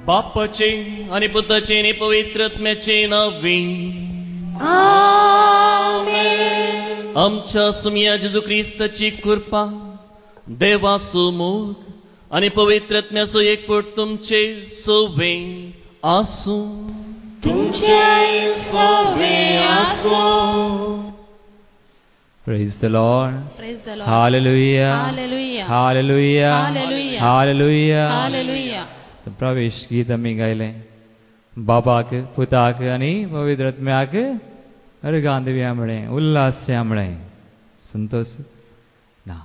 बापाचे आणि पुत्राचे आणि पवित्र आत्म्याचे नावे आमेन. आमच्या सुमिया जेजू ख्रिस्ताची कृपा देवाचो मोग आणि पवित्र आत्म्याचो एकपूट तुमचे सोबे आसूं. तुमचे सोबे आसूं. Praise the Lord. Praise the Lord. Hallelujah. Hallelujah. Hallelujah. Hallelujah. Hallelujah. Hallelujah. तर प्रवेश गीत आम्ही गायले बाबाक पुताक आणि पवित्र आत्म्याक अर्घां दिवया म्हळे उल्हास्या म्हळे संतोष ना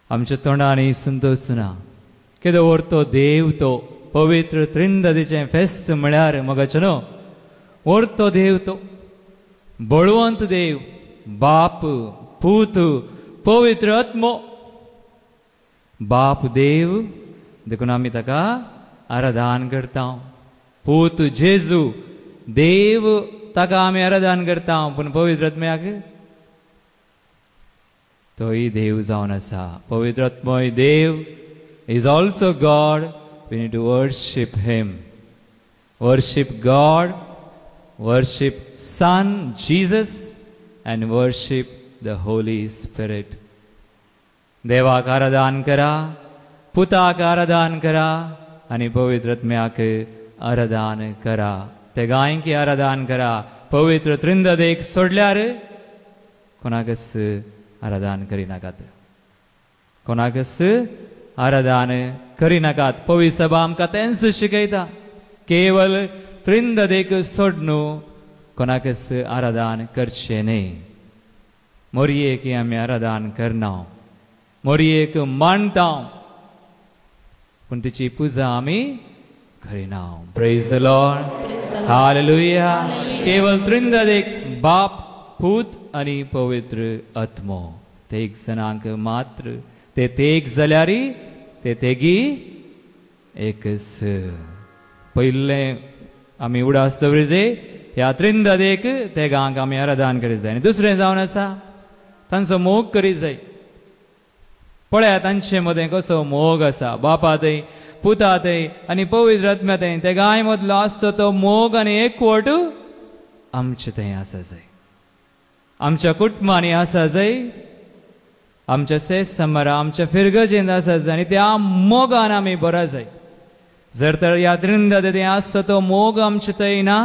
आमच्या तोंडांनी संतोष ना कितें व्हरतो देव तो पवित्र त्रिंददेचें फेस्त म्हळ्यार मगाचे न्हू व्हरतो देव तो बळवंत देव बाप पूत पवित्र आत्मो बाप देव देखून आमी ताका आराधन करता पूत जेजू देव ताका आमी आराधन करता पूण पवित्र आत्म्याक तोय देव जावन आसा पवित्र आत्मोय देव is also God we need to worship him worship God worship son Jesus and worship the Holy Spirit. देवाक आराधन करा पुताक आराधन करा आणि पवित्र आत्म्याक आराधन करा ते गायकी आराधन करा पवित्र त्रिंददेक सोडल्यार कोणाकच आराधन करिनाकात कोणाकच आराधन करिनाकात पवित्र सभा आमकां तेंच शिकयता केवल त्रिंददेक सोडनू कोणाकच आराधन करचे न्ही मोरयेक आमी आराधन करना मोरयेक मानता पूण तिची पुजा आमी करिना प्रेज द लॉर्ड हालेलुया केवल त्रिंददेक बाप पूत आनी पवित्र आत्मो ते एक जनांक मात्र ते एक जाल्यारी ते तेगी एकच पयले आमी उडास दवरिजे ह्या त्रिंददेक ते गांक आमी आराधन करीत जाय आनी दुसरें जावन आसा तांचो मोग करीत जाय पळया तांचे मदें कसो मोग आसा बापा थंय पुता थंय आनी पवित्र आत्म्या थंय ते गाय मदलो आसचो तो मोग आनी एकवट आमचे थंय आसा जाय आमच्या कुटुंबांनी आसा जाय आमच्या सेस समरा आमच्या फिरगजेंत आसा जाय आनी त्या मोगान आमी बरा जाय जर तर ह्या त्रिंददेक आसचो तो मोग आमचे थंय ना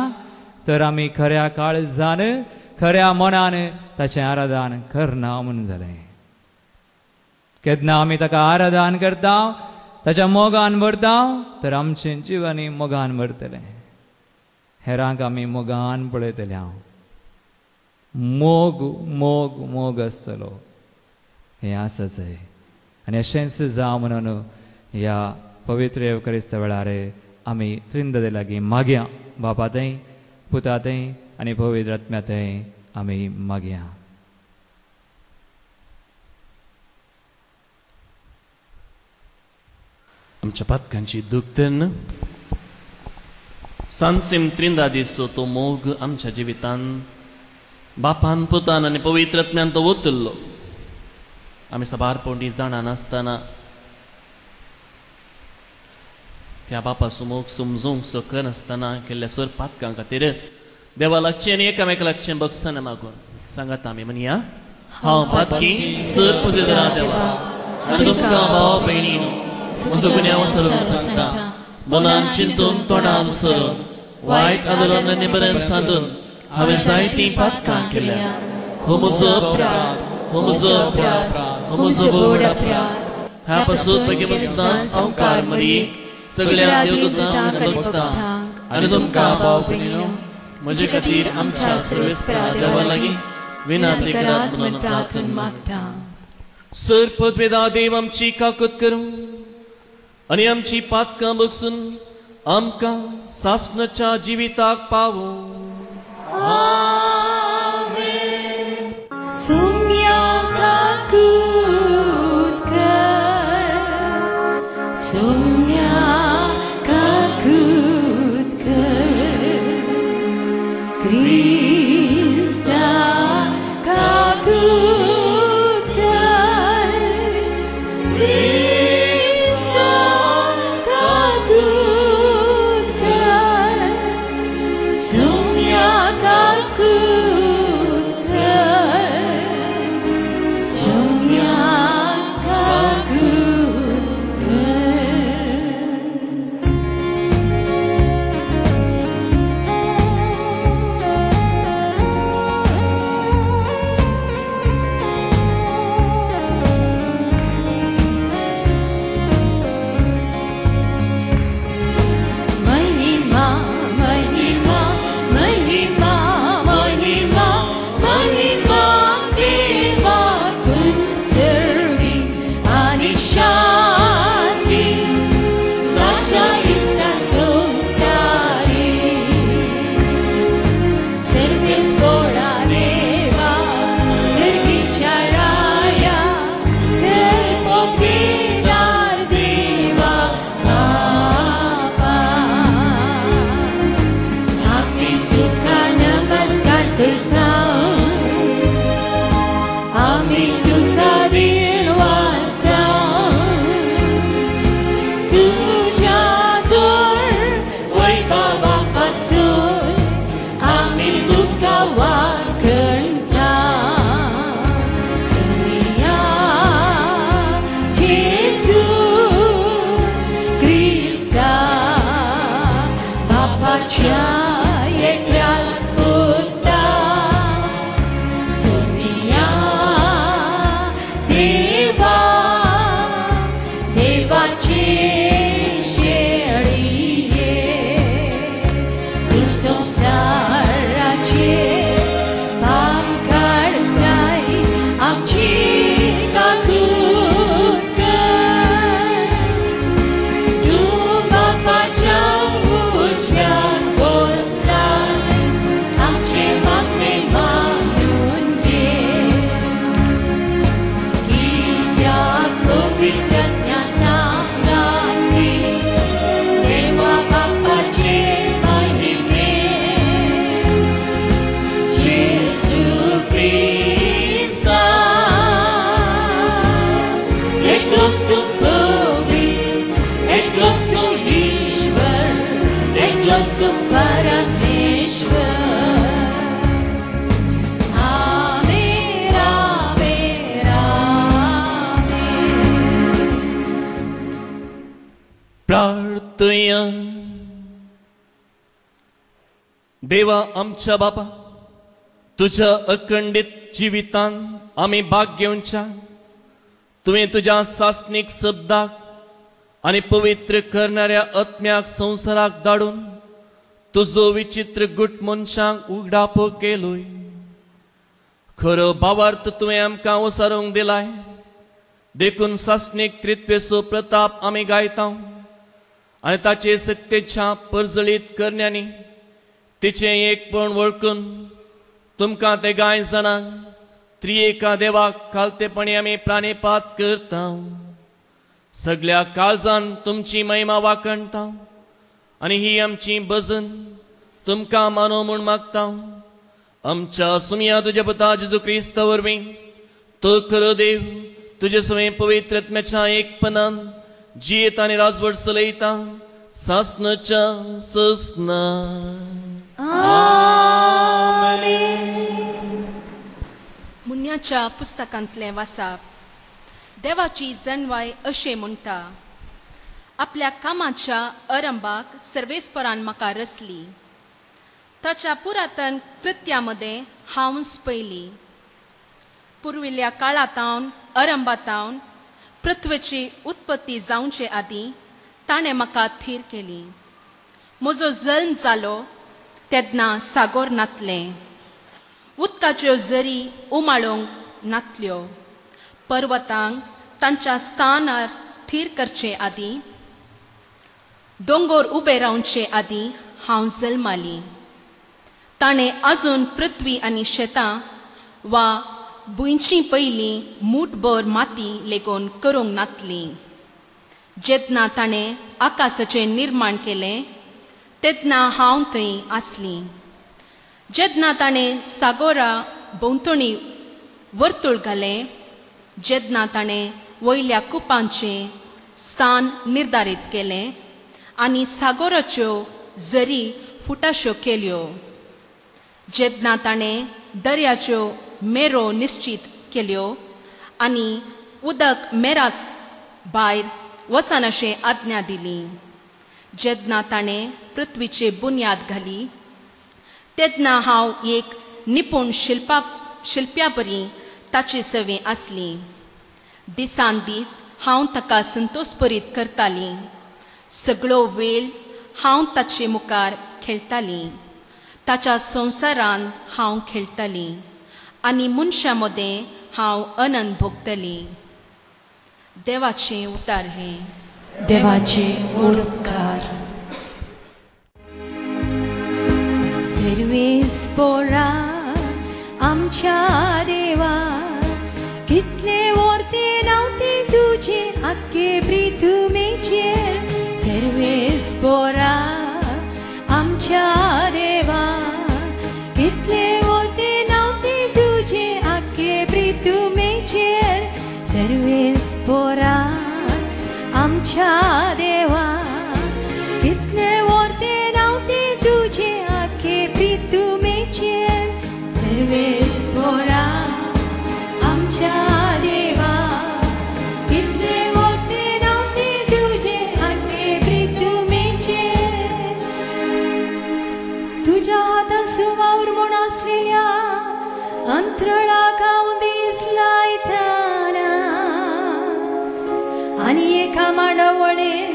तर आमी खऱ्या काळजान खऱ्या मनान ताचें आराधन करना म्हणून जालें केन्ना आमी ताका आराधन करता ताच्या मोगान भरता तर आमचे जिवानी मोगान भरतले. हेरांक आमी मोगान पळयतले. हांव मोग मोग मोग आसतलो हें आसा जाय. आनी अशेंच जावं म्हणून ह्या पवित्र एवकरिस्त वेळार आमी त्रिंददे लागीं मागया. बापातय पुतातय आनी पवित्र आत्म्यातय आमी मागया. आमच्या पातकांची दुखतन सांसिम त्रिंदा दिसो तो मोग आमच्या जिवितान बापान पुतान आनी पवित्र आत्म्यान तो ओतल्लो. आमी सबारपणी जाणा नासतना त्या बापा समोग समजूंक सकनासतना केल्ल्या सर पातकां खातीर देवा लागचें आनी एकामेका लागचें बक्षान मागून सांगात आमी म्हणया. हांव पातकी सर पवित्र देवा आनी तुमकां भाव भयणीनो म्हजो गुन्यांव सरून सांगता. मनान चिंतून तोंडान सरून वायट आदरान आनी बरें सादून हांवें जायतीं पातकां केल्या. हो म्हजो अपराध, हो म्हजो अपराध, हो म्हजो व्हड अपराध. ह्या पासून बेगीनच हांव कारमरीक सगळ्या देवदूतांक आनी भक्तांक आनी तुमकां भाव भयणीनो म्हजे खातीर आमच्या सर्वेस्परा देवा लागीं विनंती करात म्हणून प्रार्थना मागता. सर पदवेदा देव आमची काकूत करूं आनी आमची पातकां बगसून आमकां सासणाच्या जिविताक पावो. Sumya kakut kar, sumya kakut kar, Krista kakut kar, Krista kakut kar, sumya kakut. प्रार्थया. देवा आमच्या बापा, तुझ्या अखंडित जिवितान आमी भाग घेवच्या. तुवें तुज्या सासणीक शब्दाक आणि पवित्र करणाऱ्या आत्म्याक संसाराक धाडून तुजो विचित्र गुट मनशांक उगडाप केलोय. खरो भावार्थ तुवें आमकां ओसारूंक दिलाय. देखून सासणीक त्रित्वेचो प्रताप आमी गायता आनी ताचे सत्तेच्या परजळीत करण्यांनी तिचे एकपण वळखून तुमकां ते गाय जाणांक त्रिएका देवाक खालतेपणी आमी प्राणिपात करता. सगळ्या काळजान तुमची महिमा वाकणता आनी ही आमची भजन तुमकां मानो म्हूण मागता. आमच्या सुमया तुज्या पुता जेजू क्रिस्ता वरवीं तो खरो देव तुजे सवे पवित्र आत्म्याच्या एकपणान जियेत आनी राजवट चलयता सासणाच्या ससना. मुन्याच्या पुस्तकांतले वाचप. देवाची जणवाय अशें म्हणटा, आपल्या कामाच्या आरंभाक सर्वेस्परान म्हाका रचली. ताच्या पुरातन कृत्यामध्ये हांव पयली. पुर्विल्ल्या काळातावन आरंभातावन पृथ्वीची उत्पत्ती जावचे आदीं ताणें म्हाका थीर केली. म्हजो जल्म जालो तेन्ना सागोर नातलें. उदकाच्यो झरी उमाळोवंक नातल्यो. पर्वतांक तांच्या स्थानार थीर करचे आदीं, दोंगर उबे रावचे आदीं हांव जल्माली. ताणें आजून पृथ्वी आनी शेतां वा भुंयची पयलीं मूठभर माती लेगून करूंक नातली. जेन्ना ताणें आकाशाचें निर्माण केलें तेन्ना हांव थंय आसली. जेन्ना ताणें सागोरा भोंवतणी वर्तुळ घालें, जेन्ना ताणें वयल्या कुपांचें स्थान निर्धारीत केलें आनी सागोराच्यो झरी फुटाश्यो केल्यो, जेन्ना ताणें दर्याच्यो मेरो निश्चित केल्यो आनी उदक मेरात भायर वचनाशें आज्ञा दिली, जेन्ना ताणें पृथ्वीचे बुन्याद घाली, तेन्ना हांव एक निपूण शिल्प्या परी ताचे सेवे आसली. दिसान दीस हांव ताका संतोषपरीत करताली. सगळो वेळ हांव ताचे मुखार खेळटाली. ताच्या संवसारांत हांव खेळटाली आनी मनशां मदें हांव आनंद भोगतली. देवाचें उतार हे. देवाचे ओडकार. सर्वेस्परा आमच्या देवा, कितले वर्ते नावते तुजे आख्खे पृथ्वीचेर. सर्वेस्परा आमच्या देवा, कितले वर्ते नावते तुजे आख्खे पृथ्वीचेर. सर्वेस्परा आमच्या देवा, कितले वर्ते नावते तुजे आख्खे पृथ्वीचेर. सर्वेस्परा आमच्या देवा, कितले वर्ते नावते तुजे आख्खे पृथ्वीचेर. तुज्या हातांत वावर म्हूण आसलेल्या अंतराळाक हांव दीस लायताना आनी एका माडावळेर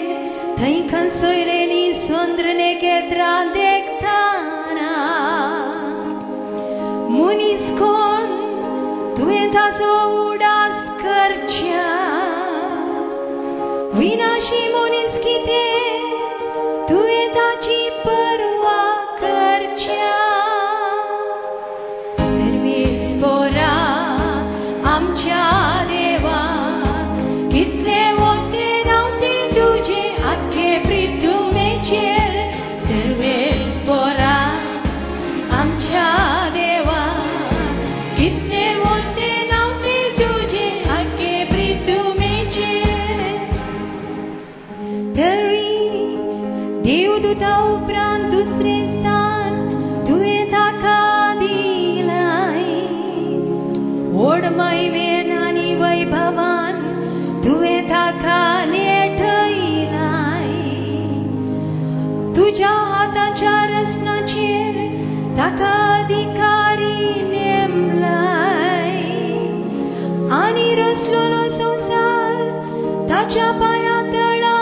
थंय खंसयलेली सुंदर नखेत्रां देखताना. मनीस कोण तुवें ताचो उडास करच्या, विनाशी मनीस कितें तुवें ताची पर्वा करच्या. सर्वेस्परा आमच्या देवा, कितले वर्ते नावते तुजे आख्खे पृथ्वीचेर. सर्वेस्परा आमच्या देवा, कितले वर्ते नावते तुजे आख्खे पृथ्वीचेर. तरी देवदूता उपरांत दुसरें स्थान तुवें ताका दिलाय. व्हड महिमेन आनी वैभवान तुवें ताका नेटयलाय. तुज्या हाताच्या रचनाचेर ताका अधिकारी नेमलाय आनी रचलोलो संवसार ताच्या पांया तळा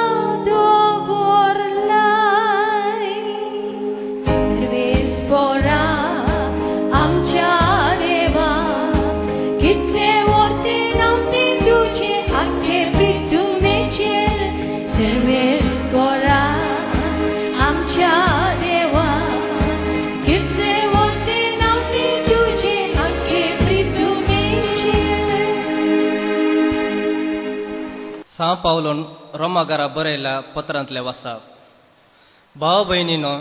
सांव पावलोन रोमागारा बरयल्या पत्रांतले वाचप. भाव भयणीनो,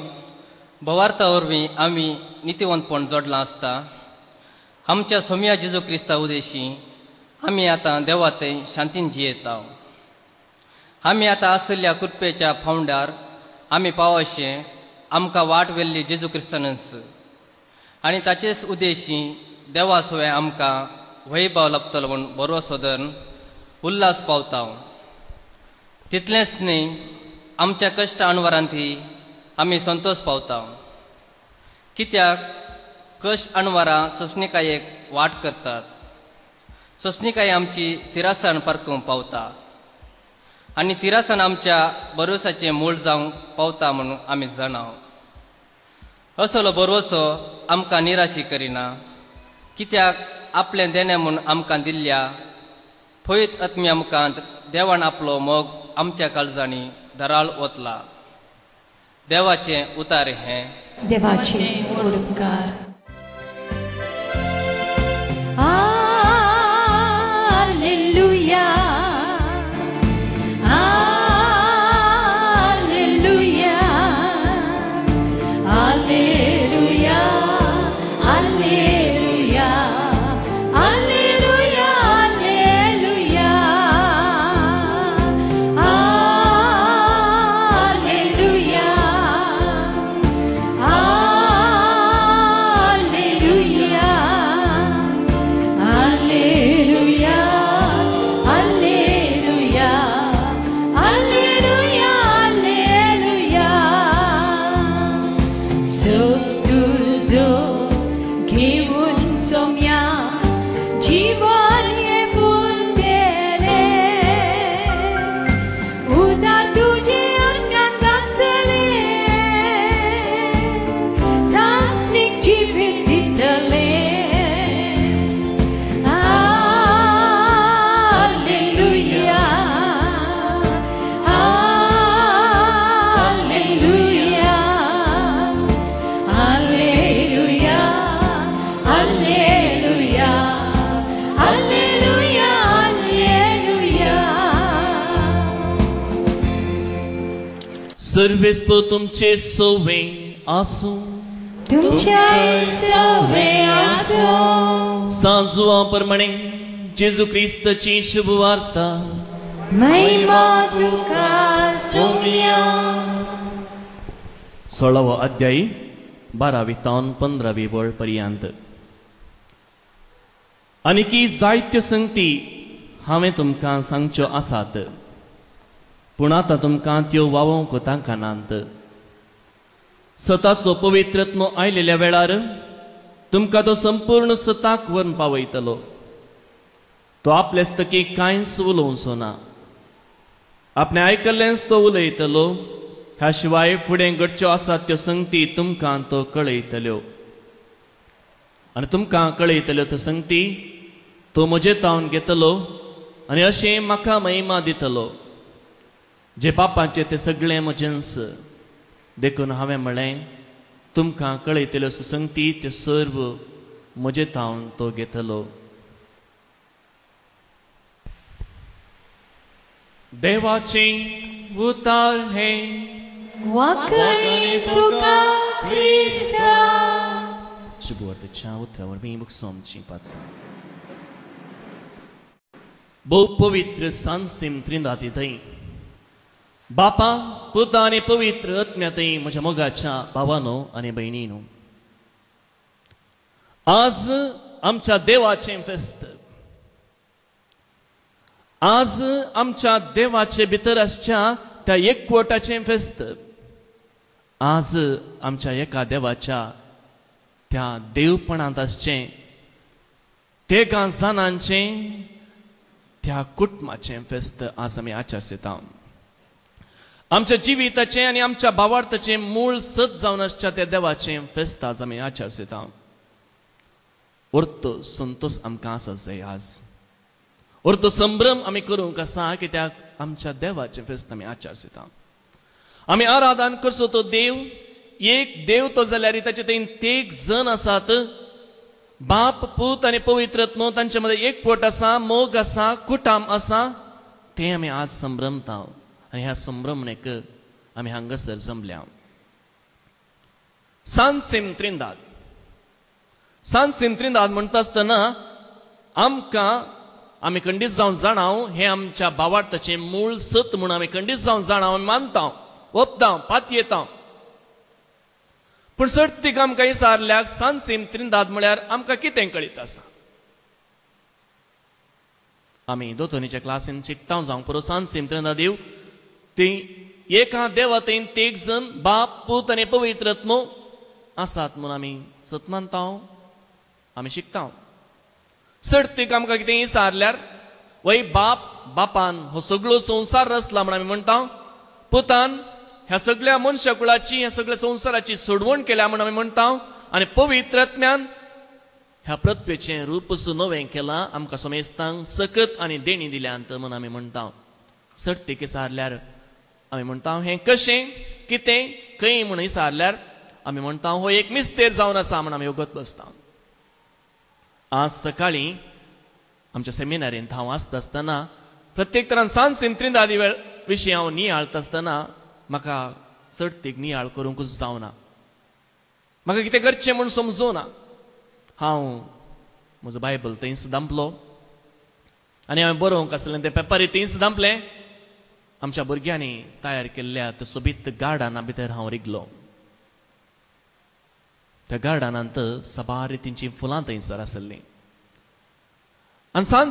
भवार्था वरवीं आमी नितीवंतपण जोडलां आसता. आमच्या सोम्या जेजू क्रिस्ता उदेशी आमी आतां देवाते शांतीन जियेता. आमी आतां आसल्या कृपेच्या फावंडार आमी पावशें आमकां वाट वेल्ली जेजू क्रिस्तानच आनी ताचेच उदेशी देवा शिवाय आमकां वैभव लागतलो म्हूण भरवसो धरून उल्हास पावता. तितलेंच न्ही, आमच्या कश्ट अणवरांतही आमी संतोष पावता. कित्याक कश्ट अणवरां सोंसणिकायेक वाट करतात. सोंसणिकाय आमची तिरासाण परतूंक पावता आनी तिरासाण आमच्या भरवसाचें मूळ जावंक पावता म्हणून आमी जाणाव. असलो भरवसो आमकां निराशी करिना, कित्याक आपलें देणें म्हूण आमकां दिल्ल्या पवित्र आत्म्या मुखांत देवान आपलो मोग आमच्या काळजांनी धराळ ओतला. देवाचें उतार हें. देवाचे उपकार. सर्वेस्प तुमचे सोवे आसूं. तुमच्या सोवे आसूं. सांजुआ प्रमाणे जेजू क्रिस्ताची शुभ वार्ता. महिमा तुका सोम्या. 16वा अध्याय 12वी तावन 15वी वळ पर्यंत. आनीकी जायत्यो संगती हांवें तुमकां सांगच्यो आसात, पूण आतां तुमकां त्यो वावोवंक तांकानांत. स्वताचो पवित्रत्व आयलेल्या वेळार तुमकां तो संपूर्ण स्वताक व्हरून पावयतलो. तो आपलेस्तकी कांयच उलोवचो ना. आपणें आयकल्लेंच तो उलयतलो. ह्या शिवाय फुडें घडच्यो आसात त्यो संगती तुमकां तो कळयतल्यो. आनी तुमकां कळयतल्यो त्यो संगती तो म्हजे तावन घेतलो आनी अशें म्हाका महिमा दितलो. जे पापांचे ते सगळे म्हजेंच. देखून हांवें म्हळें, तुमकां कळयतल्यो संगती त्यो सर्व म्हजे तावन तो घेतलो. देवाचे उतार हें. वाकणी तुका क्रिस्ता. शुभवार्तेच्या उतरावर मी मुखार आमची पात्र. बहु पवित्र सांसिम त्रिंदाती थंय बापा, पुता आनी पवित्र आत्म्यातय म्हज्या मोगाच्या भावानो आनी भयणीनो, आज आमच्या देवाचें फेस्त. आज आमच्या देवाचे भितर आसच्या त्या एकवटाचें फेस्त. आज आमच्या एका देवाच्या त्या देवपणांत आसचें, तेगा जाणांचें, त्या कुटुंबाचें फेस्त आज आमी आचरता. आमच्या जिविताचें आनी आमच्या भावार्थाचें मूळ सत जावन आसच्या त्या देवाचें फेस्त आज आमी आचरता. अर्थ संतोष आमकां आसा जाय. आज अर्थ संभ्रम आमी करूंक आसा, कित्याक आमच्या देवाचें फेस्त आमी आचरता. आमी आराधन करचो तो देव, एक देव तो जाल्यार ताचे थंय तेग जण आसात. बाप, पूत आनी पवित्रत्व तांचे मध्ये एकवट आसा, मोग आसा, कुटाम आसा. ते आमी आज संभ्रमता आनी ह्या संभ्रमणेक आमी हांगासर जमल्या. सान सिमत्रिंदाद म्हणटा आसतना आमकां आमी खंडीत जावन जाणाव हे आमच्या भावार्थाचें मूळ सत म्हूण आमी खंडीत जावन जाणाव आमी मानता, ओपता, पातयेता. पूण सर्तीक आमकां विचारल्याक सान सिमत्रिंदाद म्हळ्यार आमकां कितें कळीत आसा? आमी दोतोनीच्या क्लासीन शिकता जावं पुरो सान सिमत्रिंदाद देव ती एका देवतेन तेग जण बाप, पूत आनी पवित्र आत्मो आसात म्हूण आमी सत मानता, आमी शिकता. सर्तीक आमकां कितें विचारल्यार वय बापान हो सगळो संवसार रचला म्हूण आमी म्हणटा, पुतान ह्या सगळ्या मनशा कुळाची ह्या सगळ्या संवसाराची सोडवण केल्या म्हूण आमी म्हणटा, आनी पवित्र आत्म्यान ह्या पृथ्वीचें रूप नवें केलां, आमकां समेस्तांक सकत आनी देणी दिल्यांत म्हूण आमी म्हणटा. सर्तीक विचारल्यार आमी म्हणटा हें कशें कितें खंय म्हूण विचारल्यार आमी म्हणटा हो एक मिस्तेर जावन आसा म्हूण आमी ओगत बसता. आज सकाळीं आमच्या सेमिनारींत हांव आसता आसतना प्रत्येक तरान सान सिमत्रिंदाद विशीं हांव नियाळता आसतना म्हाका सर्तीक नियाळ करूंकूच जावना. म्हाका कितें करचें म्हूण समजूना. हांव म्हजो बायबल थंयच दांपलो आनी हांवें बरोवंक आसलें तें पेपरूय थंयच दांपलें. आमच्या भुरग्यांनी तयार केल्ल्या त्या सोबीत गार्डना भितर हांव रिगलो. त्या गार्डनांत सबार रितींची फुलां थंयसर आसलीं. आनी सान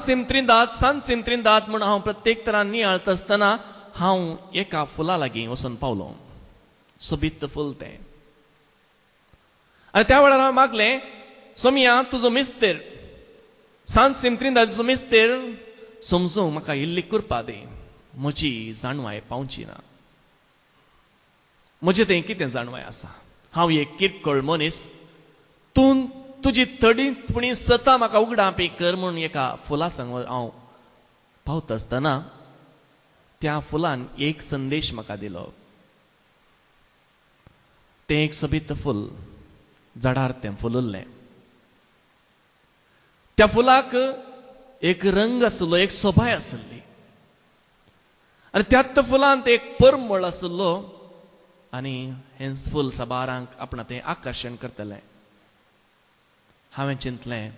सिमत्रिंदाद म्हूण हांव प्रत्येक तरान नियाळता आसतना हांव एका फुला लागीं वचून पावलो. सोबीत फूल तें. आनी त्या वेळार हांवें मागलें, सोमिया तुजो मिस्तेर सान सिमत्रिंदादचो मिस्तेर समजूंक म्हाका इल्ली कृपा दी. म्हजी जाणवाय पावची ना. म्हजें तें कितें जाणवाय आसा? हांव एक किरकोळ मनीस, तूं तुजी थडीपणी सता म्हाका उगडापी कर म्हूण एका फुला संग हांव पावता आसतना त्या फुलान एक संदेश म्हाका दिलो. तें एक सोबीत फूल झाडार तें फुलल्लें. त्या फुलाक एक रंग आसलो, एक सोबाय आसली आनी त्याच फुलांत एक परमळ आसलो आनी हें फूल सबारांक आपणा तें आकर्शण करतलें. हांवें चिंतलें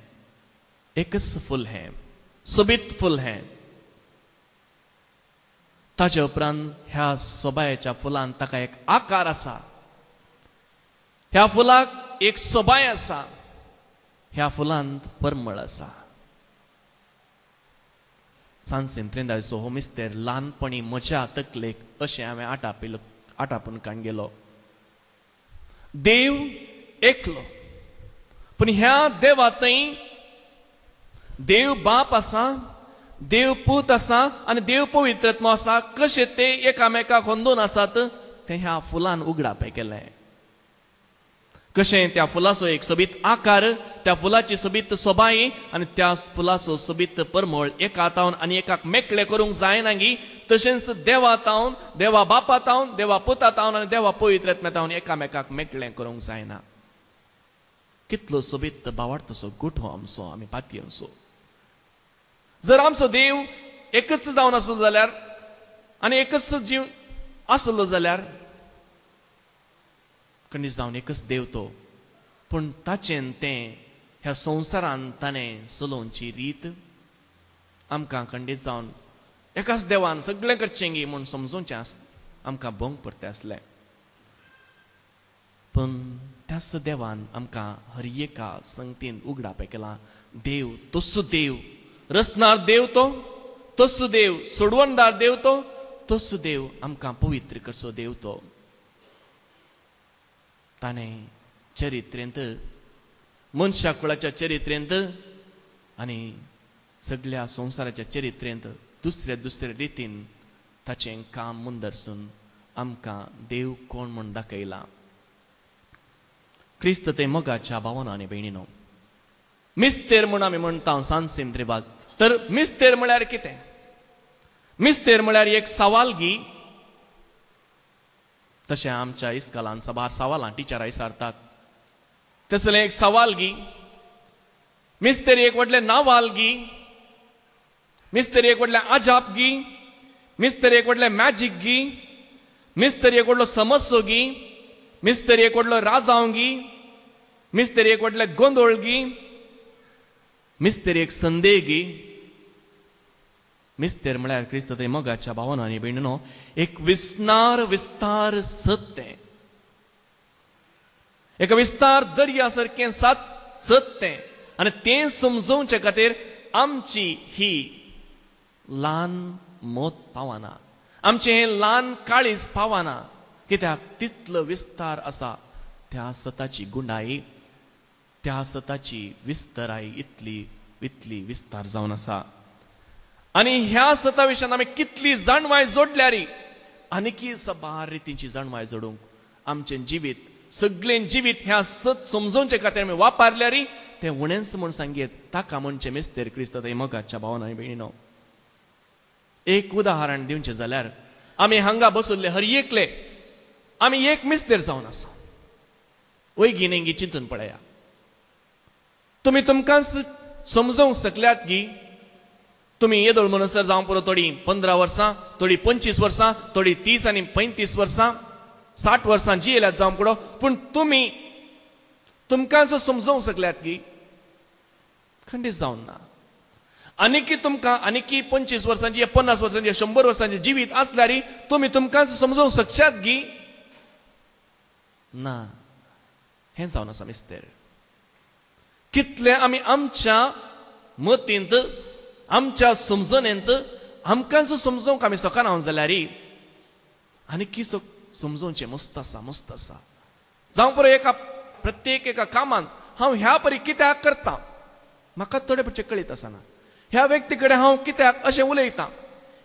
एकच फूल हें, सोबीत फूल हें. ताचे उपरांत ह्या सोबायेच्या फुलांत ताका एक आकार आसा, ह्या फुलाक एक सोबाय आसा, ह्या फुलांत परमळ आसा. सान सिमत्रिंदादचो हो मिस्तेर ल्हानपणी म्हज्या तकलेक अशें हांवें आटापून काण गेलो. देव एकलो, पूण ह्या देवातय देव बाप आसा, देव पूत आसा आनी देव पवित्र आत्मो आसा. कशें ते एकामेकाक होंदून आसात तें ह्या फुलान उगडापय केलें. कशें त्या फुलाचो एक सोबीत आकार, त्या फुलाची सोबीत सोबाय आनी त्या फुलाचो सोबीत परमळ एका हातावन आनी एकाक मेकळें करूंक जायना गी, तशेंच देवातावन, देवा बापातावन, देवा पुतातावन आनी देवा पवित्र आत्म्यातावन एकामेकाक मेकळें करूंक जायना. कितलो सोबीत भावार्थाचो गुठो आमचो, आमी पातयेचो. जर आमचो देव एकच जावन आसलो जाल्यार आनी एकच जीव आसलो जाल्यार खंडीत जावन एकच देव तो, पूण ताचें तें ह्या संवसारान ताणें चलोवची रीत आमकां खंडीत जावन एकाच देवान सगळें करचें गी म्हूण समजोवचें आमकां भोंग पडटा आसलें. पूण त्याच देवान आमकां हर एका संगतीन उगडापय केलां. देव तस्सो देव, रचनार देव तो, तस्सो देव सोडवणदार देव तो, तस्सो देव आमकां पवित्र करचो देव तो. ताणें चरित्रेंत, मनशा कुळाच्या चरित्रेंत आनी सगळ्या संवसाराच्या चरित्रेंत दुसऱ्या दुसऱ्या रितीन ताचें काम मुंदरसून आमकां देव कोण म्हूण दाखयलां. क्रिस्त ते मोगाच्या भावानो आनी भयणीनो, मिस्तेर म्हूण आमी म्हणटा सान सिमत्रिंदाद. तर मिस्तेर म्हळ्यार कितें? मिस्तेर म्हळ्यार एक सवालगी. तशें आमच्या इस्कॉलान सबार सवालां टिचरां विचारतात, तसलें एक सवालगी. मिस्तेर एक व्हडलें नावालगी, मिस्तेर एक व्हडलें आजापगी, मिस्तरी व्हडले मॅजिक गी, मिस्तरी व्हडलो समस्यो गी, मिस्तरी व्हडलो राजांव गी, मिस्तरी व्हडले गोंधळ गी, मिस्तेर संदेह गी. मिस्तेर म्हळ्यार क्रिस्त ते मोगाच्या भावांनो आनी भयणीनो एक विस्तार सत्तें, एक विस्तार दर्या सारकें सत्तें आनी तें समजोवचे खातीर आमची ही ल्हान मोत पावना, आमचें हें ल्हान काळीज पावना. कित्याक तितलो विस्तार आसा त्या सताची गुंडाई, त्या सताची विस्तराई इतली विस्तार जावन आसा. आनी ह्या सता विशयान आमी कितली जाणवाय जोडल्यारी आनीकी सबार रितीची जाणवाय जोडूंक आमचें जिवीत, सगळें जिवीत ह्या सत समजोवचे खातीर आमी वापरल्यारी तें उणेंच म्हूण सांगीत ताका म्हणचे मिस्तेर क्रिस्त ते मोगाच्या भावांनो आनी भयणीनो. एक उदाहरण दिवचें जाल्यार आमी हांगा बसुल्ले हर एकले आमी एक मिस्तेर जावन आसा. वैगी नेंगी चिंतून पळया, तुमी तुमकां समजोवंक शकल्यात की तुमी येदोळ मनसर जावं पुरो थोडी 15 वर्सां, थोडी 25 वर्सां, थोडी 30 आनी 35 वर्सां, 60 वर्सां जियेल्यात जावं पुरो, पूण तुमी तुमकां समजोवंक शकल्यात की खंडीत जावन ना. आनीकी तुमकां आनीकी 25 वर्सांची 50 वर्सांची 100 वर्सांची जिवीत आसल्यारी तुमी तुमकां समजोवंक शकतात की ना. हें जावन आसा मिस्तेर. कितले आमी आमच्या मतींत, आमच्या समजणेंत आमकां समजोवंक आमी सकारांव जाल्यार आनी की समजोवचें मस्त आसा. जावं पुरो एका प्रत्येक एका कामान हांव ह्या परी कित्याक करता म्हाका थोडे पडचे कळीत आसना. ह्या व्यक्ती कडेन हांव कित्याक अशें उलयतां,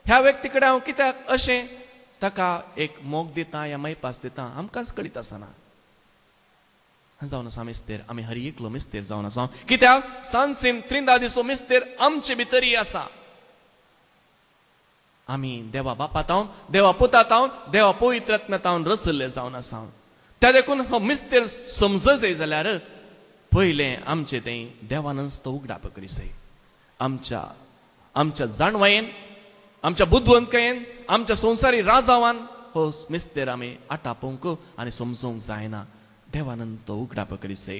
ह्या व्यक्ती कडेन हांव कित्याक अशें ताका एक मोग दितां या मैपास दितां आमकांच कळीत आसना. जावन आसा मिस्तेर. आमी हर एकलो मिस्तेर जावन आसा. कित्याक सांसेम त्रिंदा दिसो मिस्तेर आमचे भितरी आसा. आमी देवा बापातावन, देवा पुतातावन, देवा पवित्रात्म्यातावन रचल्ले जावन आसा. त्या देखून हो मिस्तेर समजय जाल्यार पयलें आमचें तें देवानच तो उगडाप करीसय. आमच्या जाणवायेन, आमच्या बुद्धवंतकायेन, आमच्या संवसारी राजावान हो मिस्तेर आमी आटापोवंक आनी समजोवंक जायना. देवानंद तो उगडाप करीसय.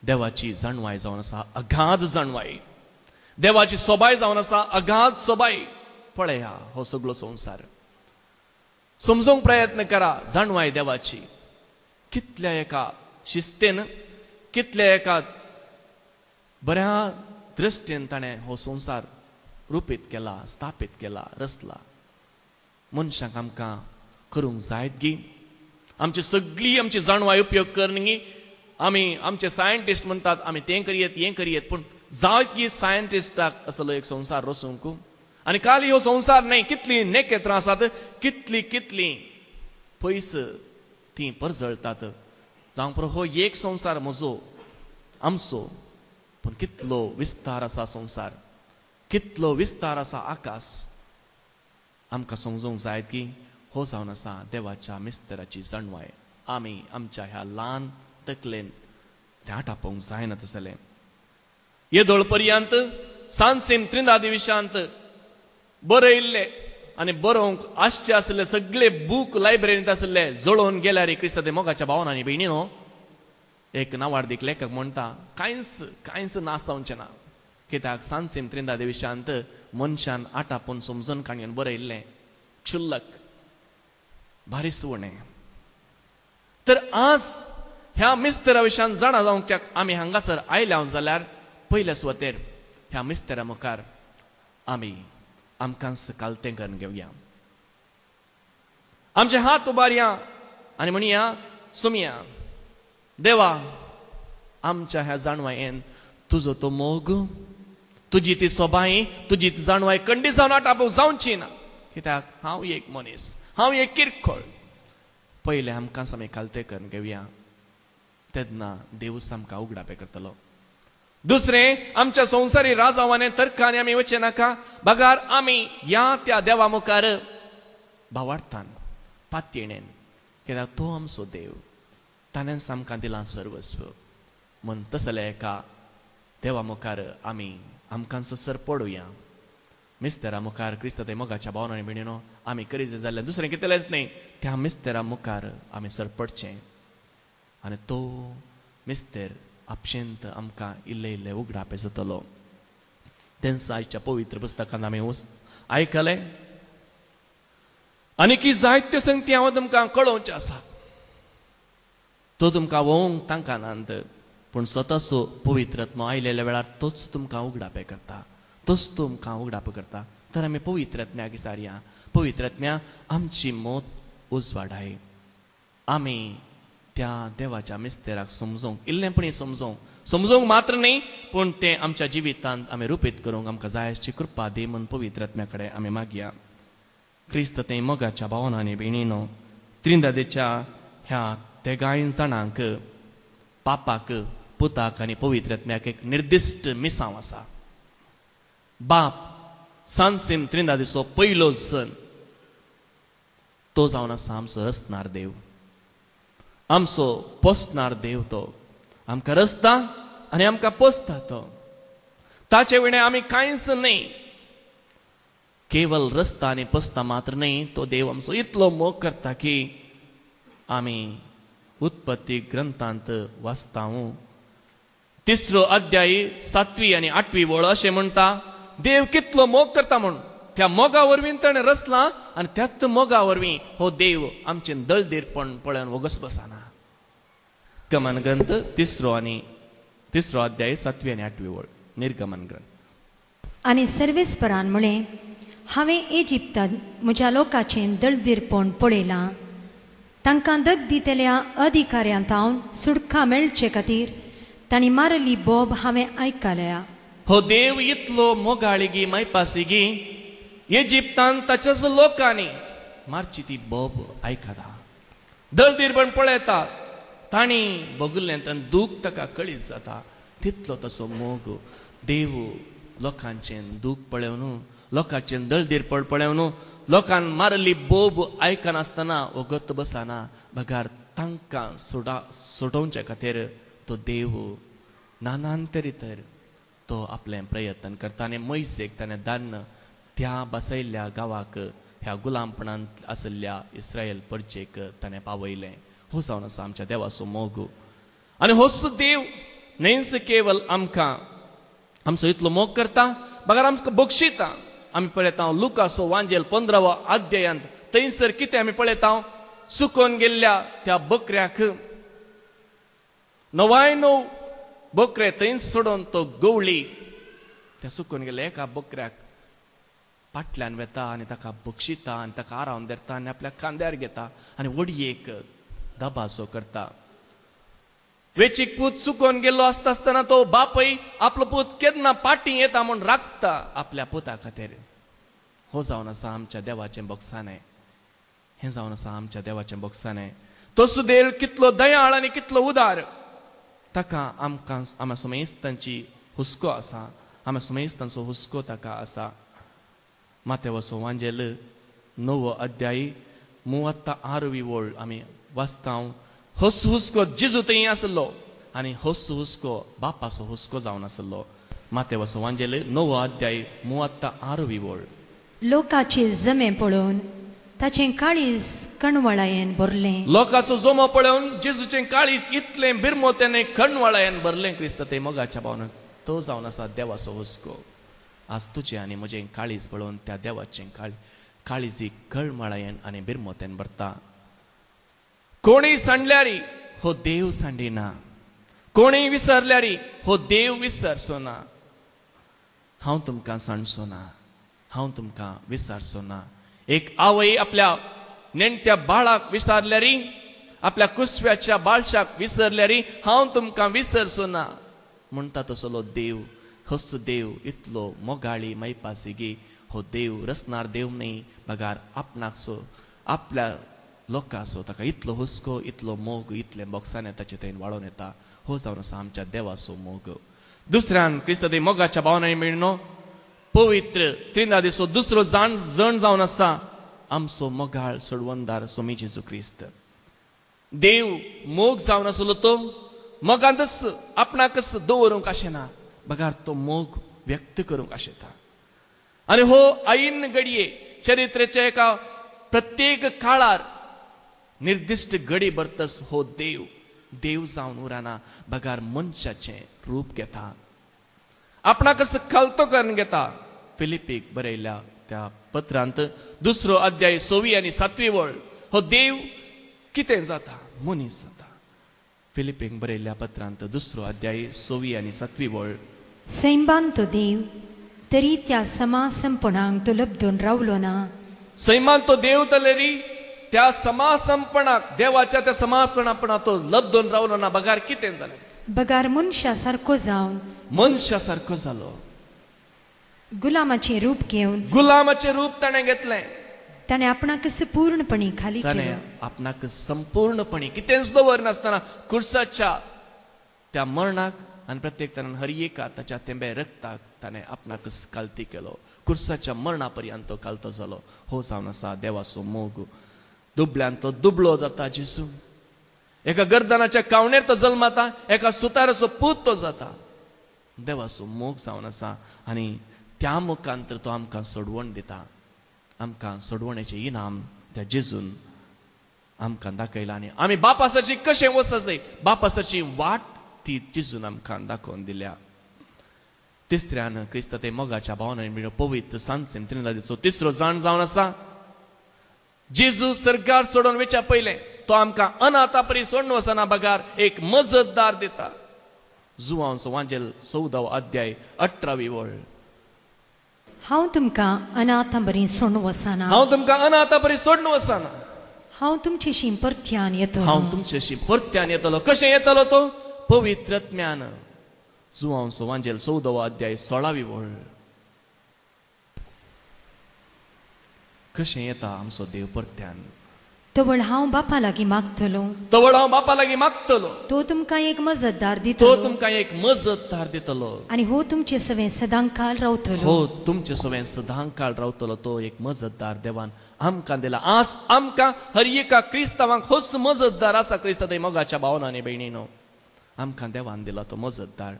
देवाची जाणवाय जावन आसा अगाध जाणवाय, देवाची सोबाय जावन आसा अगाध सोबाय. पळया हो सगळो संवसार समजोवंक प्रयत्न करा. जाणवाय देवाची कितल्या एका शिस्तेन, कितल्या एका बऱ्या दृश्टेन ताणें हो संवसार रुपीत केला, स्थापीत केला, रचला. मनशाक आमकां करूंक जायत गी. आमची सगळी आमची जाणवाय उपयोग करनी. आमी आमचे सायंटिस्ट म्हणटात आमी तें करियेत हें करियेत, पूण जायत की सायंटिस्टाक असलो एक संवसार रचूंक. आनी खाली हो संवसार न्हय, कितली नेकेत्रां आसात, कितली पयस ती परजळटात. जावं पुरो हो एक संवसार म्हजो आमचो, पूण कितलो विस्तार आसा संवसार, कितलो विस्तार आसा आकाश. आमकां समजूंक जाय की हो जावन आसा देवाच्या मिस्तेराची जाणवाय. आमी आमच्या ह्या ल्हान तकलेन तें आटापोवंक जायना तसलें. येदोळ पर्यंत सांसेम त्रिंदा दिवसांत बरयल्ले आनी बरोवंक आसचे आसले सगळे बूक लायब्ररींत आसले जळोवन गेल्यार क्रिस्त ते मोगाच्या भावांनो आनी भयणीनो. एक नावार्दीक लेखक म्हणटा कांयच नासवचें ना. कित्याक सांसेम त्रिंदा दिवसांत मनशान आटापोवन समजून काणयेन बरयल्लें क्षुल्लक भारी सुवणें. तर आज ह्या मिस्तेरा विशयान जाणा जावंक आमी हांगासर आयल्या जाल्यार पयल्या सुवातेर ह्या मिस्तेरा मुखार आमी आमकांच कालतें करून घेवया. आमचे हात उबारया आनी म्हणया सुमया देवा, आमच्या ह्या जाणवायेन तुजो तो मोग, तुजी ती सोबाय, तुजी ती जाणवाय खंडीत जावन आटापोवंक जावची ना. कित्याक हांव एक मनीस, हांव एक किरकोळ. पयलें आमकांच आमी कालतें करून घेवया, तेन्ना देवूच आमकां उगडापे करतलो. दुसरें, आमच्या संवसारी राजावाने तर्कांनी आमी वचे नाका. बगार आमी या त्या देवा मुखार भावार्थान, पातयेणेन, कित्याक तो आमचो देव, ताणेंच आमकां दिलां सर्वस्व. म्हण तसले एका देवा मुखार आमी आमकांच सर पडुया मिस्तेरा मुखार क्रिस्त ते मोगाच्या भावनांनी भिणीनो आमी करीत जाल्यार दुसरें कितेंच न्ही त्या मिस्तेरा मुखार आमी सरपडचें आनी तो मिस्तेर आपशेंत आमकां इल्ले इल्ले उगडापे जातलो तेन्ना आयच्या पवित्र पुस्तकांत आमी आयकलें आनी की जायत्यो संगती हांव तुमकां कळोवचें आसा तो तुमकां वोवंक तांकां नांद पूण स्वताचो पवित्रत्म आयलेल्या वेळार तोच तुमकां उगडापे करता तोच तुमकां उगडाप करता तर आमी पवित्रत्म्याक विचारया पवित्रत्म्या आमची मोत उजवाडाय आमी त्या देवाच्या मिस्तेराक समजोवंक इल्लेपणी समजोवंक मात्र न्ही पूण तें आमच्या जिवितांत आमी रुपीत करूंक आमकां जाय अशी कृपा दी म्हूण पवित्रत्म्या कडेन आमी मागया क्रिस्त तें मोगाच्या भावनांनी भिणीनो त्रिंदादेच्या ह्या तेगाय जाणांक पापाक पुताक आनी पवित्रत्म्याक एक निर्दिश्ट मिसांव आसा बाप सांसिम त्रिंदादेचो पयलो सण तो जावन आसा आमचो रचनार देव आमचो पोसणार देव तो आमकां रचता आनी आमकां पोसता तो ताचे विणे आमी कांयच न्ही केवल रस्ता आनी पोसता मात्र न्ही तो देव आमचो इतलो मोग करता की आमी उत्पत्ती ग्रंथांत वाचतां 3रो अध्याय 7वी आनी 8वी वळ अशें म्हणटा देव कितलो मोग करता म्हूण त्या मोगा वरवीं ताणें रचलां आनी त्याच मोगा वरवीं हो देव आमचें दळदीरपण पळोवन वगस बसना निर्गमन ग्रंथ 3रो अध्याय 7वी आनी 8वी वळ निर्गमन ग्रंथ आनी सर्वेस्परान म्हळें हांवें इजिप्तांत म्हज्या लोकांचें दळदीरपण पळयलां तांकां दग दितल्या अधिकाऱ्यांत हांव सुडका मेळचे खातीर तांणी मारली बोब हांवें आयकल्या हो देव इतलो मोगाळिगी मैपासिगी इजिप्तांत ताच्याच लोकांनी मारची ती बोब आयकता दळदीरपण पळयता तांणी बगुल्लें तांणी दूख ताका कळीत जाता तितलो तसो मोग देव लोकांचें दूख पळोवन लोकांचें दळदीरपण पळोवन लोकांन मारली बोब आयकनासतना वगत बसना बगार तांकां सोडोवचे खातीर तो देव नानांतरीतर तो आपलें प्रयत्न करता आनी मोइसेक ताणें धाडन त्या बसयल्ल्या गांवाक ह्या गुलामपणांत आशिल्ल्या इस्रायल परचेक ताणें पावयलें हो जावन आसा आमच्या देवाचो मोग आनी होच देव न्हयच केवल आमकां आमचो इतलो मोग करता बगार आमकां बक्षिता आमी पळयता लुकाचो वांजेल 15वा अध्यायांत थंयसर कितें आमी पळयता सुकोवन गेल्ल्या त्या बकऱ्याक 99 बकरे थंयच सोडून तो गवळी त्या सुकोवन गेल्ल्या एका बकऱ्याक फाटल्यान वेता आनी ताका बक्षिता आनी ताका आरावन धरता आनी आपल्या खांद्यार घेता आनी वडयेक दबासो करता वेचीक पूत चुकोवन गेल्लो आसतना तो बापय आपलो पूत केन्ना पाटी येता म्हूण राखता आपल्या पुता खातीर हो जावन आसा आमच्या देवाचें बोगसाणें हें जावन आसा आमच्या देवाचें बोगसाणें तो सुदेव कितलो दयाळ आनी कितलो उदार ताका आमकां आम्हा सुमेस्त तांची हुस्को आसा आम्हा सुमेस्त तांचो हुस्को ताका आसा मातेवाचो वांजेल 9वो अध्याय 36वी वळ आमी वाचता होस हुस्को जिजू थंय आसलो आनी होस हुस्को बापाचो हुस्को जावन आसलो मातेवाचो वांजेल 9वो अध्याय 36वी वळ लोकांचे जमे पळोवन ताचें काळीज कणवळायेन भरलें लोकांचो जमो पळोवन जेजूचें काळीज इतलें बिरमोतेने कणवळायेन भरलें क्रिस्त ते मोगाच्या भावनान तो जावन आसा देवाचो हुस्को आज तुजें आनी म्हजें काळीज पळोवन त्या देवाचें काळीजी कळमळायेन आनी बिरमोतेन भरता कोणी सांडल्यारी हो देव सांडिना कोणी विसरल्यारी हो देव विसरचो ना हांव तुमकां सांडचो ना हांव तुमकां विसरचो ना एक आवय आपल्या नेणट्या बाळाक विसरल्यारी आपल्या कुसव्याच्या बाळशाक विसरल्यारी हांव तुमकां विसरचो ना म्हणटा तसलो देव होस देव इतलो मोगाळी मैपासिगी हो देव रचनार देव न्ही बगार आपणाचो आपल्या लोकांचो ताका इतलो हुस्को इतलो मोग इतलें बोगसाणें ताचे थंय वाळोवन येता हो जावन आसा आमच्या देवाचो मोग दुसऱ्यान क्रिस्त ते मोगाच्या भावनांनी मेळनो पवित्र त्रिनादेचो दुसरो जण जावन आसा आमचो मोगाळ सोडवणदार स्वामी जेजू क्रिस्त देव मोग जावन आसलो तो मोगांतच आपणाकच दवरूंक आशेना बगार तो मोग व्यक्त करूंक आशेता आणि हो ऐन घडये चरित्रेच्या एका प्रत्येक काळार निर्दिष्ट घडी बरतस हो देव जावन उराना बगार मनशाचे रूप घेता, आपणाक कल्तो करून घेता. फिलिपीक बरयल्या त्या पत्रांत 2 अध्याय 6 आणि 7 वळ हो देव कितें जाता, मनीस जाता. फिलिपीक बरयल्या पत्रांत 2 अध्याय 6 आणि 7 वळ. सैमान तो देव तरी त्या समासंपणांक तो लब्धून रावलो ना. सैमान तो देव तलेरी त्या समासंपणाक देवाच्या त्या समासपणा तो लब्धून रावलो ना बगार कितें जालें. बगार मनशा सारको जावन मनशा सारको जालो. गुलामाचे रूप घेवन गुलामाचे रूप ताणें घेतलें. ताणें आपणाक पूर्णपणी खाली ताणें केलो. आपणाक संपूर्णपणी कितेंच दवरनासतना खुर्साच्या त्या मरणाक आनी प्रत्येक तरान हर एका ताच्या तेंबे रक्ताक ताणें आपणाक कालती केलो. खुर्साच्या मरणा पर्यंत तो कालतो जालो. हो जावन आसा देवाचो मोग. दुबल्यान तो दुबळो जाता जेजू. एका गर्दनाच्या कावणेर तो जल्माता, एका सुताराचो पूत तो जाता. देवाचो मोग जावन आसा आनी त्या मुखांतर तो आमकां सोडवण दिता. आमकां सोडवणेचें इनाम त्या जेजून आमकां दाखयलां आनी आमी बापासरची कशें वचसय बापासरची वाट ती जेजून आमकां दाखोवन दिल्या. तिसऱ्यान क्रिस्त ते मोगाच्या भावनांनी पवित्र सांसेन त्रिनादीचो तिसरो जाण जावन आसा. जेजू सरकार सोडून वयच्या पयलें तो आमकां अनाथा परी सोडून वचना बगार एक मजतदार दिता. जुवांचो वांजेल 14 अध्याय 18 वळ. हांव तुमकां अनाथा बरी सोडून वचना. हांव तुमकां अनाथा परी सोडून वचना. हांव तुमचेशी परत्यान येतलो. हांव तुमचेशी परत्यान येतलो. कशें येतलो तो? पवित्र आत्म्यान. जुवांचो वांजेल 14 अध्याय 16 वळ. कशें येता आमचो देव परत्यान? तवळ हांव बापा लागीं मागतलो. तवळ हांव बापा लागीं मागतलो. तो तुमकां एक मजतदार तो दितलो. तुमकां एक मजतदार दितलो. आनी हो तुमचे सवे सदांकाल रावतलो. हो तुमचे सवें सदांकाळ रावतलो. तो एक मजतदार देवान आमकां दिला. आज आमकां हर एका क्रिस्तावांक होच मजतदार आसा. क्रिस्त थंय मोगाच्या भावनांनी भयणीनो आमकां देवान दिला तो मजतदार.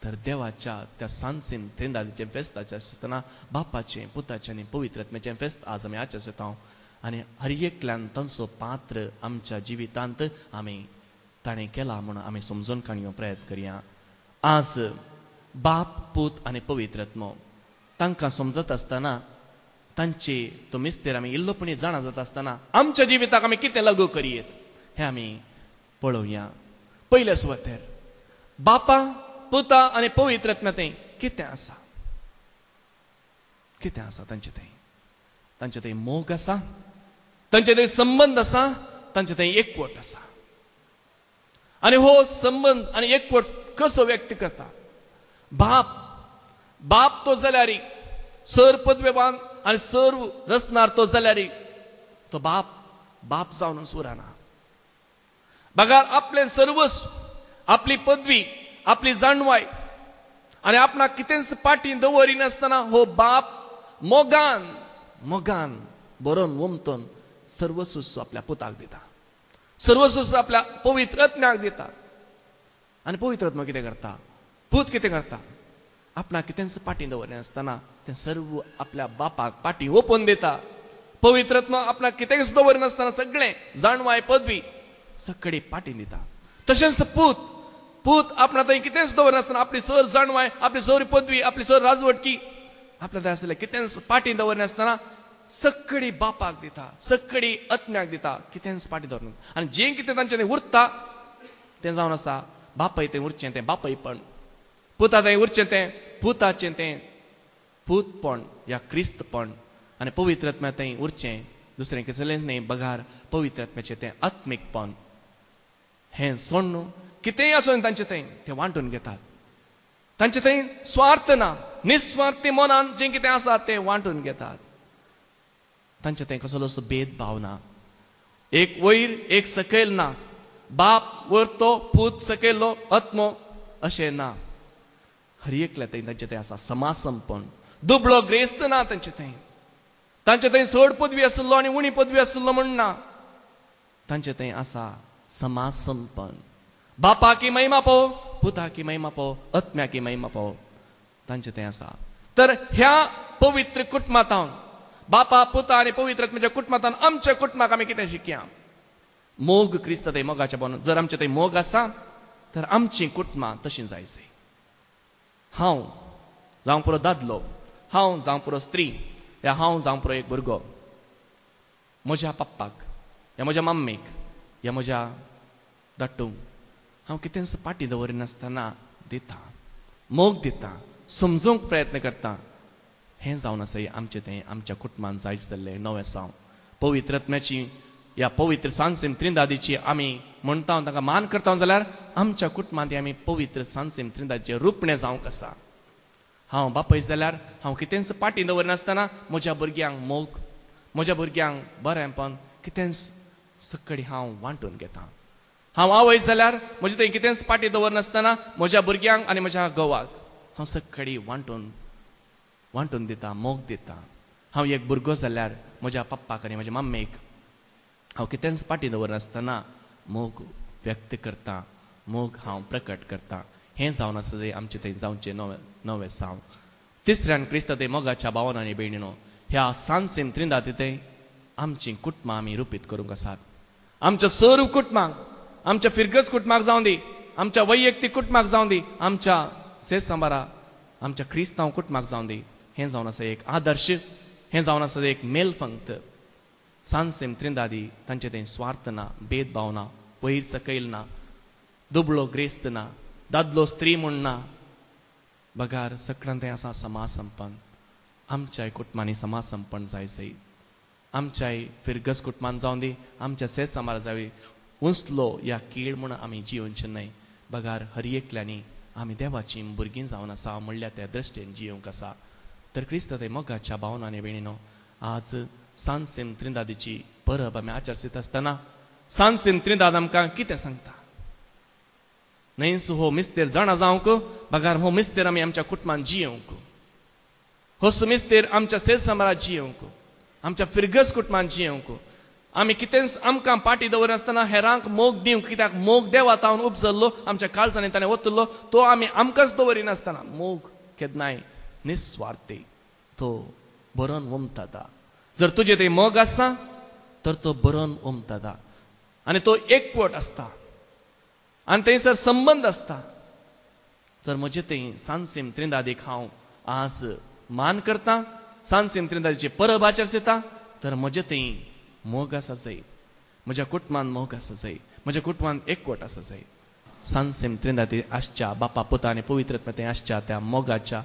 तर देवाच्या त्या सांसीन त्रिनादीचें फेस्ताचें आसतना बापाचें पुताचें आनी पवित्र आत्म्याचें फेस्त आज आमी आचरता. आनी हर एकल्यान तांचो पात्र आमच्या जिवितांत आमी ताणें केला म्हणून आमी समजून काडयो प्रयत्न करया. आज बाप पूत आनी पवित्र आत्मो तांकां समजत आसतना तांची तो मिस्तेर आमी इल्लोपणी जाणा जाता आसतना आमच्या जिविताक आमी कितें लागू करयेत हें आमी पळोवया. पयले सुवातेर बापा पुता आनी पवित्र आत्म्या थंय कितें आसा? कितें आसा तांचे थंय? तांचे थंय मोग आसा, तांचे थंय संबंध आसा, तांचे थंय एकवट आसा. आनी हो संबंध आनी एकवट कसो व्यक्त करता? बाप तो जाल्यार सर पदवेवान आनी सर्व रचणार तो जाल्यार तो बाप जावनूच उरना. बगार आपले सर्वस्व, आपली पदवी, आपली जाणवाय आनी आपणाक कितेंच पाटी दवरिनासतना हो बाप मोगान बरोवन वमतोन सर्वस्व आपल्या पुताक दिता. सर्वस्व आपल्या पवित्र आत्म्याक दिता. आनी पवित्र आत्मा कितें करता? पूत कितें करता? आपणाक कितेंच पाटी दवरिनासतना तें सर्व आपल्या बापाक पाटी ओपून दिता. पवित्र आत्मा आपणाक कितेंच दवरिनासतना सगळें जाणवाय पदवी सगळी पाटी दिता. तशेंच पूत आपणा थंय कितेंच दवरनासतना आपली सर जाणवाय, आपली सर पदवी, आपली सर राजवटकी आपल्या थंय आसलें कितेंच पाटी दवरनासतना सगळी बापाक दिता, सगळी आत्म्याक दिता. कितेंच पाटी दवरना. आनी जें कितें तांचे थंय उरता तें जावन आसा बापाय तें उरचें तें बापायपण, पुता थंय उरचें तें पुताचें तें पूतपण या क्रिस्तपण, आनी पवित्र आत्म्या थंय उरचें दुसरें कसलेंच न्ही बगार पवित्र आत्म्याचें तें आत्मीकपण. हें सोड न्हू कितेंय आसूं तांचे थंय ते वांटून घेतात. तांचे थंय स्वार्थ ना, निस्वार्थी मनान जें कितें आसा तें वांटून घेतात. तांचे थंय कसलोच भेदभाव ना. एक वयर एक सकयल ना. बाप वरतो पूत सकयलो आत्मो अशें ना. हर एकल्या थंय तांचे थंय आसा समासंपण. दुबळो ग्रेस्त ना तांचे थंय. तांचे थंय चड पदवी आसलो आनी उणी पदवी आसलो म्हण ना. तांचे थंय आसा समासंपण. बापा की महिमा पाव, पुता की महिमा पाव, आत्म्या की महिमा पाव तांचे थंय आसा. तर ह्या पवित्र कुटुंबांत बापा पुता आनी पवित्र आत्म्याच्या कुटुंबांत आमच्या कुटुंबाक आमी कितें शिकया मोग क्रिस्त थंय मोगाच्या भावना जर आमचे थंय मोग आसा तर आमची कुटुंबां तशीं जायसै हांव जावं पुरो दादलो हांव जावं पुरो स्त्री या हांव जावं पुरो एक भुरगो म्हज्या पप्पाक या म्हज्या मम्मीक या म्हज्या धाकटूंक हांव कितेंच पाटी दवरिनासतना दिता मोग दिता समजूंक प्रयत्न करता हें जावन आसा आमचें तें आमच्या कुटुंबांत जायच जाल्लें नवें साव पवित्र आत्म्याची या पवित्र सांसेम त्रिंदादीची आमी म्हणटा ताका मान करता जाल्यार आमच्या कुटुंबांत आमी पवित्र सांसेम त्रिंदादीचें रुपणें जावंक आसा हांव बापय जाल्यार हांव कितेंच पाटी दवरनासतना म्हज्या भुरग्यांक मोग म्हज्या भुरग्यांक बरेंपण कितेंच सकडी हांव वांटून घेता हांव आवय जाल्यार म्हजे थंय कितेंच पाटी दवरनासतना म्हज्या भुरग्यांक आनी म्हज्या घोवाक हांव सकडी वांटून दिता मोग दिता हांव एक भुरगो जाल्यार म्हज्या पप्पाक आनी म्हज्या मम्मीक हांव कितेंच पाटी दवरनासतना मोग व्यक्त करता मोग हांव प्रकट करता हें जावन आसा जे आमचें थंय जावचें नवें साव तिसऱ्यान क्रिस्त ते मोगाच्या भावान आनी भयणीनो ह्या सांसेम त्रिंदादी थंय आमची कुटुंबां आमी रुपीत करूंक आसात आमच्या सर्व कुटुंबांक आमच्या फिरगस कुटुंबाक जावं दी आमच्या वैयक्तीक कुटुंबाक जावं दी आमच्या सेसंबारा आमच्या क्रिस्तांव कुटुंबाक जावं दी हें जावन आसा एक आदर्श हें जावन आसा एक मेल फंक्त सांसेम त्रिंदादी तांचे थंय स्वार्थ ना भेदभाव ना वयर सकयल ना दुबळो ग्रेस्त ना दादलो स्त्री म्हूण ना बगार सगळ्यांत थंय आसा समाज संपन्न आमच्या कुटुंबांनी समाज संपन्न जायसै आमच्या फिरगस कुटुंबान जावं दी आमच्या सेस समाज जावी उंचलो या कीळ म्हूण आमी जियोवचे न्हय बगार हर एकल्यांनी आमी देवाची भुरगीं जावन आसा म्हणल्या त्या दृश्टेन जियोवंक आसा तर क्रिस्त थंय मोगाच्या भावना आनी भयणीनो आज सांसेम त्रिंदादीची परब आमी आचरसीत आसतना सांसेम त्रिंदाद आमकां कितें सांगता न्हयस हो मिस्तेर जाणा जावंक बगार हो मिस्तेर आमी आमच्या कुटुंबान जियोवंक होस मिस्तेर आमच्या सेस समाजात जियोवंक आमच्या फिरगस कुटुंबान जियोवंक आमी कितेंच आमकां पाटी दवरनासतना हेरांक मोग दिवंक कित्याक मोग देवा तावन उपजल्लो आमच्या काळजांनी ताणें वतलो तो आमी आमकांच दवरिनासतना मोग केन्नाय निस्वार्थी तो बरोवन उमथता जर तुजे थंय मोग आसा तर तो बरोवन उमथता आनी तो एकवट आसता आनी थंयसर संबंद आसता तर म्हजे थंय सांसेम त्रिंदादीक हांव आज मान करता सांसेम त्रिंदादीची परब आचरता तर म्हजे थंय मोग आसा जाय म्हज्या कुटुंबान मोग आसा जाय म्हज्या कुटुंबान एकवट आसा जाय सांसेम त्रिंदादी आसच्या बापा पुता आनी पवित्र आत्म्या थंय आसच्या त्या मोगाच्या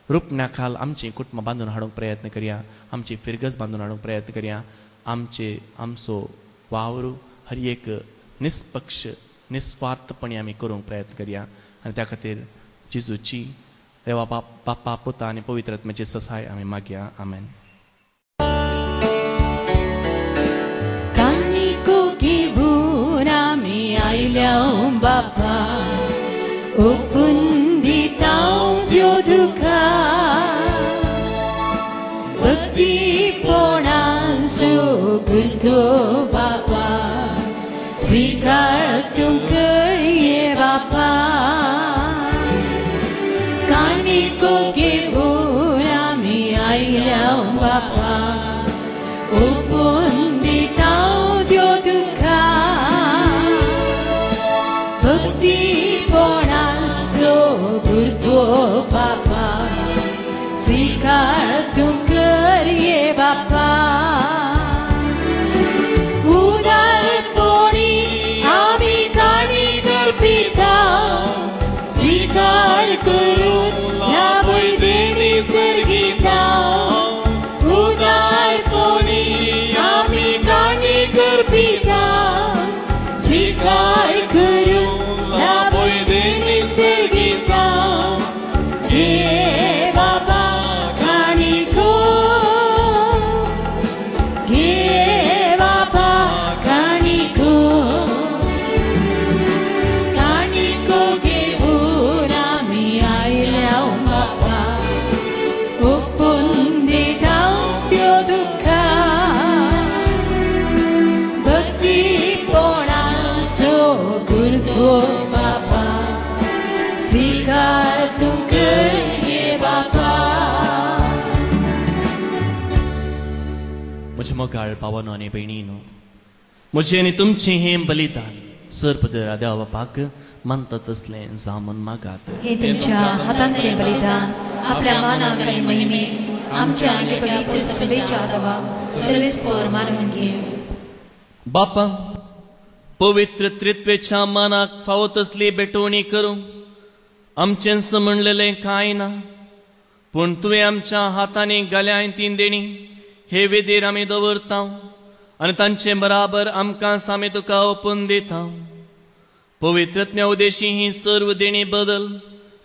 रुपण्या खाल आमची कुटुंबां बांदून हाडूंक प्रयत्न करया आमची फिरगस बांदून हाडूंक प्रयत्न करया आमचो वावर हर एक निष्पक्ष निस्वार्थपणी आमी करूंक प्रयत्न करया आनी त्या खातीर जेजूची देवा बापा पुता आनी पवित्र आत्म्याची सहाय आमी मागया आमेन बापा ओपून दिता देव तुका भक्तीपणान सोगुतो बापा स्वीकार तूं करिये बापा कानिको के भूर आमी आयल्या बापा ओपून दिता देव तुका भक्तीपणान सोगुतो बापा स्वीकार तूं करिये बापा उदारपणी आमी काणी करपिता स्वीकार करून ह्या वैदेनी सर्गिता उदारपणी आमी काणी करपिता स्वीकार करून ह्या वैदेनी सर्गिता घे बाबा काणिको घे बाबा काणिको काणिको घे भूर आमी आयल्या बाबा ओपून दिता त्यो तुका भक्तीपणान सोगुतो बाबा स्वीकार तूं करिये बापा मोगाळ पावनो आनी भयणीनो, म्हजें आनी तुमचें हें बलिदान सर्पदर देवा बापाक मानता तसलें जामून मागात. हे तुमच्या हातांतले बलिदान आपल्या मानाक आनी महिमेक आमच्या आनी पवित्र सभेच्या आदवा सर्वेस्पर मानून घे. बापा, पवित्र त्रित्वेच्या मानाक फावो तसली बेटवणी करूंक आमचें म्हणलेलें कांय ना, पूण तुवें आमच्या हातांनी घाल्याय तीन देणी हे वेदेर आमी दवरता आनी तांचे बराबर आमकां सामे तुका ओपून दिता. पवित्रत्म्या उदेशी ही सर्व देणी बदल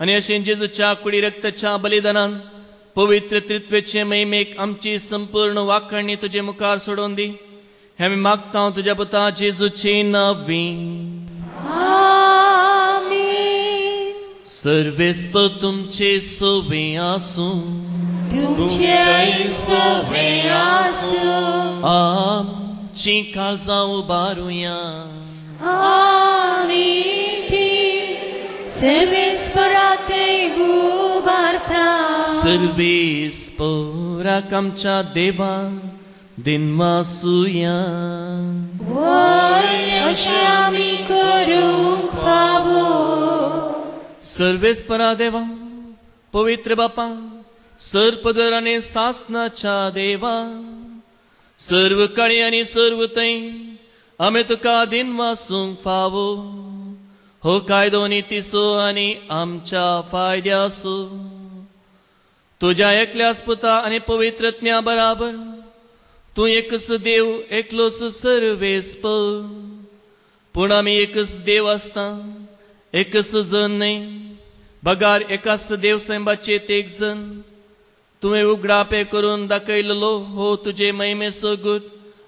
आनी अशें जेजूच्या कुडी रक्ताच्या बलिदानान पवित्र त्रित्वेचे महिमेक आमची संपूर्ण वाखणी तुजे मुखार सोडून दी. हे आमी मागता तुज्या पुता जेजूचे नांवी. सर्वेस्पर तुमचे सोवे आसूं, तुमचे सोवे आसूं, आमची काळजां उबारुया. आमी ती सर्वेस्पराते उबारता. सर्वेस्पराक आमच्या देवा दिनवासुया. वय अशें आमी करूंक फावो. सर्वेस्परा देवा, पवित्र बापा, सर्पदर आनी सासनाच्या देवा, सर्व काळी आनी सर्व थंय आमी तुका दिन वासूंक फावो. हो कायदो नितीसो आनी आमच्या फायद्यासो. तुज्या एकल्याच पुता आनी पवित्रत्म्या बराबर तूं एकच देव एकलोच सर्वेस्पर. पूण आमी एकच देव आसता, एकच जण न्हय, बगार एकाच देवसैबाचे एक जण. तुवें उगडापे करून दाखयलेलो हो तुजे महिमेचो गुट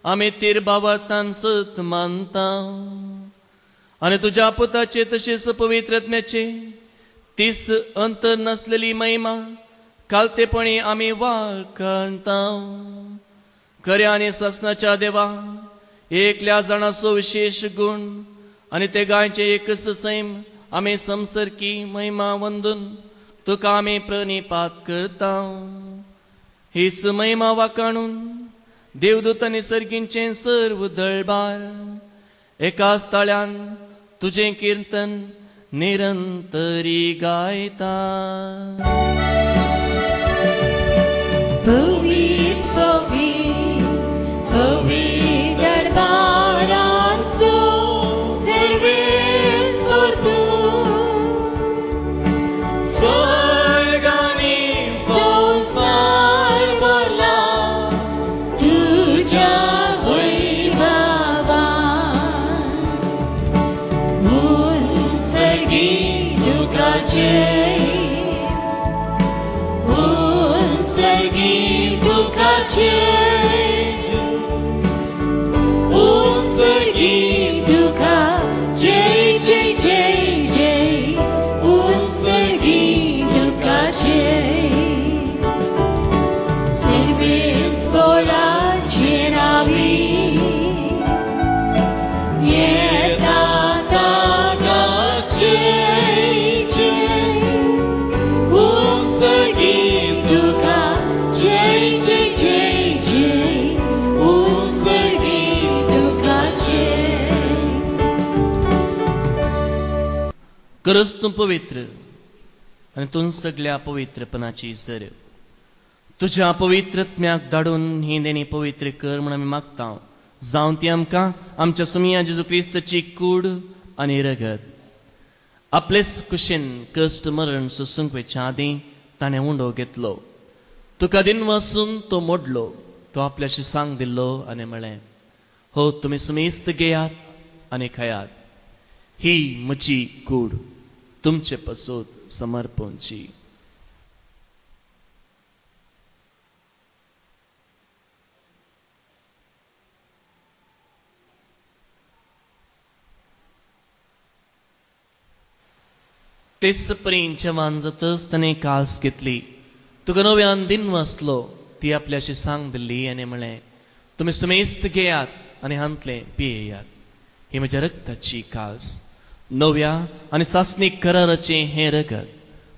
आमी तीर भावार्थान सत मानता. आनी तुज्या पुताचे तशेंच पवित्रत्म्याचे तीस अंतर नासलेली महिमा कालतेपणी आमी वाखणता. खऱ्या आनी ससनाच्या देवा, एकल्या जाणाचो विशेष गुण आनी ते गायचे एकच सैम आमी समसरकी महिमा वंदून तुका आमी प्रणिपात करता. हीच महिमा वाकाणून देवदूत आनी सर्गींचे सर्व दळबार एकाच ताळ्यान तुजें कीर्तन निरंतरी गायता. पवित्र पवित्र पवित्र दळबारांचो सर्वेस्पर तूं. स्वर्गानी संसार भरला तुज्या वैभवान. उंचगी दुखाचे उंचगी दुखाचे उंचगी दुखा जय जय जय जय. उंचगी दुखाचे सर्वेस्पराचे नावी येता तागाचे जय. उंचगी दुखा जय जय जय जय. उंचगी दुखाचे. करस तूं पवित्र आनी तूं सगळ्या पवित्रपणाची सर. तुज्या पवित्रत्म्याक धाडून ही देणी पवित्र कर म्हूण आमी मागता. जावं ती आमकां आमच्या सुमिया जेजू क्रिस्ताची कूड आनी रगत. आपलेच कुशीन कश्ट मरण सोसूंक वेच्या आदीं ताणें उंडो घेतलो. तुका दिन वासून तो मोडलो. तो आपल्याशी सांग दिल्लो आनी म्हळें, हो तुमी सुमेस्त घेयात आनी खायात. ही म्हजी कूड तुमचे पसून समर्पणची. तेच परी जेवण जातच ताणें कास घेतली. तुका नव्यान दिन वाचलो. ती आपल्याशी सांग दिल्ली आनी म्हळें, तुमी सुमेस्त घेयात आनी हांतले पियेयात. ही म्हज्या रक्ताची कास, नव्या आनी सासनीक कराराचे हें रगत.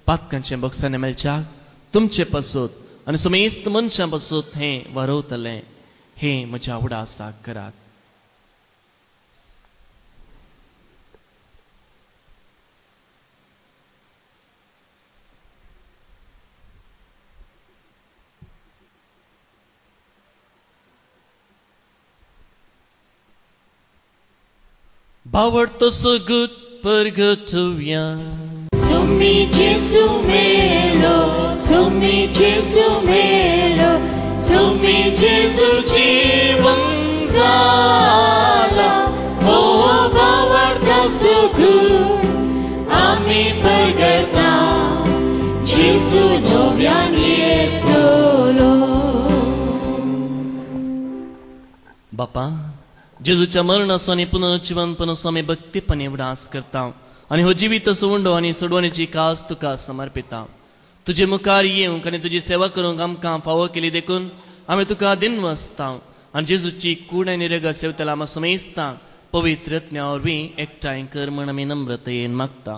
पातकांचे बॉक्साने मेळच्याक तुमचे पासून आनी सुमेस्त मनशां पासून हें वारवतलें. हे म्हज्या उडासाक करात. Bawarto so good purgatoria. Summi Gesù melo, summi Gesù melo, summi Gesù jivansala. Oh, bawarto so good, ami pergarta, Gesù novianietolo. बापा, जेजूच्या मरणाचो आनी पुनर्जीवनपणाचो आमी भक्तीपणे उडास करता आनी हो जिवीत सोडो आनी सोडवण्याची कास तुका समर्पिता. तुजे मुखार येवंक आनी तुजी सेवा करूंक आमकां फावो केली देखून आमी तुका दिनवसता आनी जेजूची कूड आनी रगत सेवतला आमी सुमेस्ता. पवित्र आत्म्या वरवीं एकठांय कर म्हण आमी नम्रतेन मागता.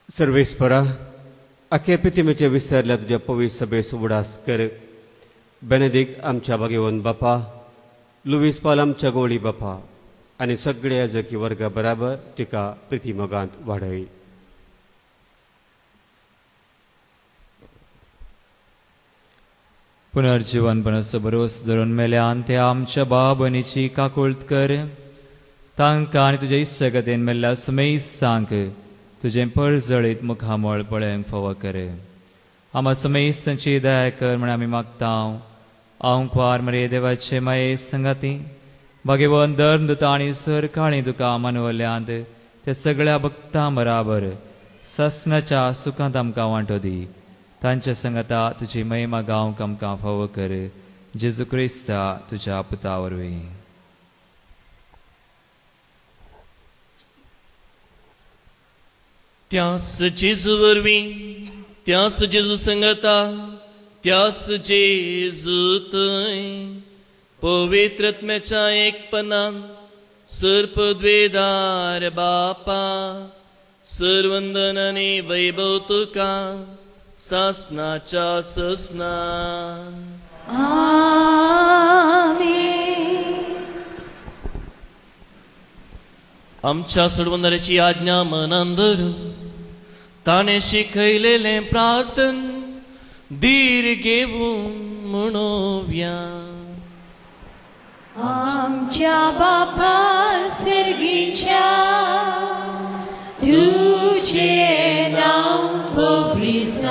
सर्वेस्परा, आख्या पितिमेचे विसरल्या तुज्या पवित्र सभेस उडास कर. बेनेदिक्ट आमच्या भाग्यवन बापा, लुईस पॉल आमच्या गोळी बापा आनी सगळ्या जकी वर्गा बराबर तिका प्रितीमोगांत वाडय. पुनर्जीवनपणाचो भरोस धरून मेल्यान ते आमच्या भाव भयणीची काकुळट कर. तांकां आनी तुज्या इश्टगतीन मेल्ल्या सुमेस्तांक तुजें परजळीत मुखामळ पळोवंक फावो कर. आमा सुमेस्तांची दया कर म्हण आमी मागता. आंकवार मरे देवाचे माये संगाती भगवन धर्म दुता आनी सर काळी तुका मानवल्यांत ते सगळ्या भक्तां बराबर ससनाच्या सुखांत आमकां वांटो दी. तांच्या संगता तुजी महिमा गावंक आमकां फावो कर. जेजू क्रिस्ता तुज्या पुता वरवीं. त्यास जेजू वरवीं, त्यास जेजू संगता, त्यास जेजू थंय पवित्र आत्म्याच्या एकपणान सर्पद्वेदार बापा सर्वंदन आनी वैभव तुका सासनाच्या ससना. आमेन. आमच्या सोडवंदराची आज्ञा मनान धरून ताणे शिकयलेलें प्रार्थन धीर घेवून म्हणोव्या. आमच्या बापा सर्गीच्या, तुझें नांव पवित्र,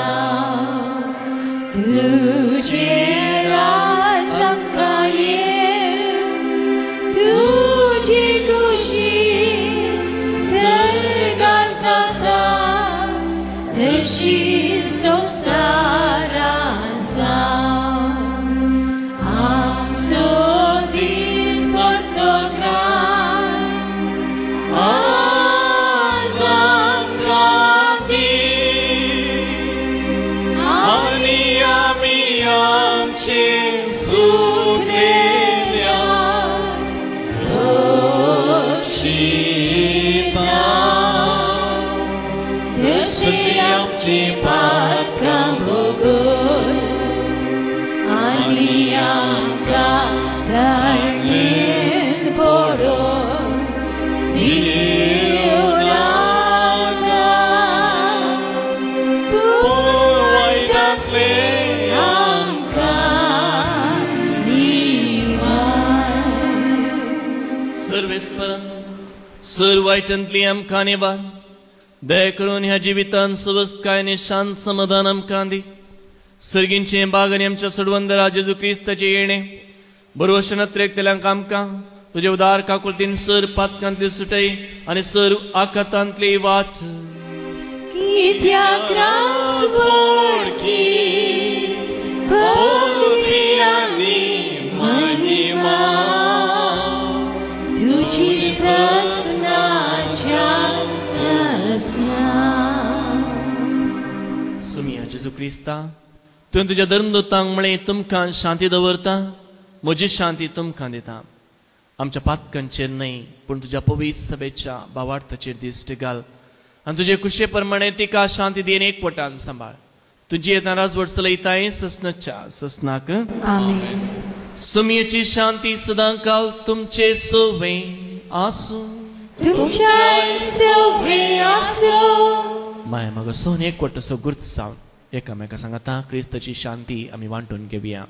तुझें राज आमकां येवं, तुजी खुशी स्वर्गांत जाता तशी संवसारांत जावं. आमचो दीस पडतो ग्रास आज आमकां दी, आनी आमी आमचें सूख नेल्यार बक्षिता. तशी आमची पातकां भोगोस आनी आमकां धाडणेन पडोवन दिवं नाका, पूण वायटांतले आमकां निवार. सर्वेस्परा, सर वायटांतली आमकां निवार. दया करून ह्या जिवितान स्वस्थकाय आनी शांत समाधान आमकां दी. सर्गींचे बाग आनी आमच्या सोडवंदरा जेजू क्रिस्ताचे येणे बरोवशे नत्रेकतेल्यांक आमकां तुजे उदार काकुळतीन सर पातकांतली सुटय आनी सर आकातांतली वाट. कित्याक रास बोडकी भक्ती आनी महिमा तुजी ससनाच्या ससना. सुमिया जेजू क्रिस्ता, तुवें तुज्या धर्मदूतांक म्हळें तुमकां शांती दवरता, म्हजी शांती तुमकां दिता. आमच्या पातकांचेर न्हय पूण तुज्या पवित्र सभेच्या भावार्थाचेर दिश्ट घाल आनी तुजे कुशे प्रमाणे तिका शांती दिवन एकवटान सांबाळ. तुझी येता राजवट चलयताय ससनच्या ससनाक आमेन. सुमयेची शांती सदां काल तुमचे सोवे आसू. तुमच्या सोवे आसो. माय मग सोन एक वटसो गुर्त जावन एकामेका सांगता क्रिस्ताची शांती आमी वांटून घेवया.